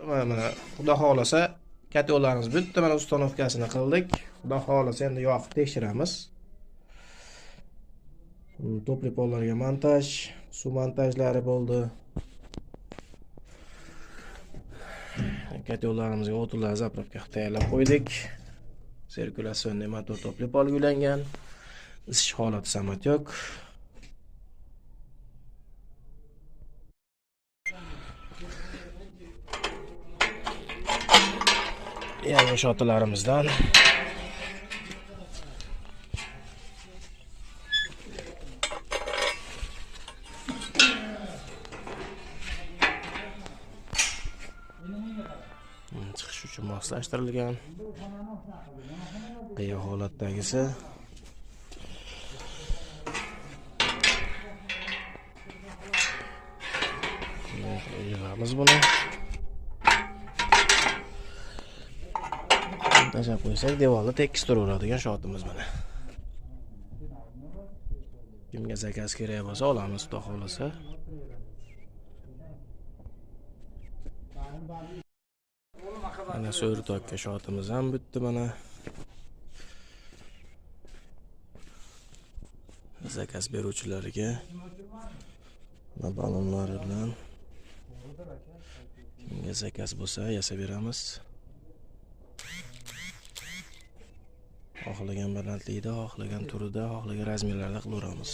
mana xudo xolasa katyolarimiz bitta mana ustanovkasini qildik. Xudo xolasa endi yoqib tekshiramiz. Topli pollarga montaj, suv montajlari bo'ldi. Katyollarimizga o'tlar zapravka tayyorlab qo'ydik. Sirkulyatsionni motor topli polga ulangan. Isish holati samat yo'q. Yangi shotlarimizdan chiqish uchun moslashtirilgan. Qiya holatdagisi. Yig'amiz buni. Tashab qo'ysak devorni tekis turaveradigan shotimiz mana. Kimga zakaz kerak bo'lsa olamiz, xudo xolasa. Mana so'rtokka shotimiz ham bitdi mana. Zakaz beruvchilarga balonlari bilan kimga zakaz bo'lsa yasab beramiz. Xohlagan balandlikda, xohlagan turida, xohlagan razmerlarda qilaveramiz.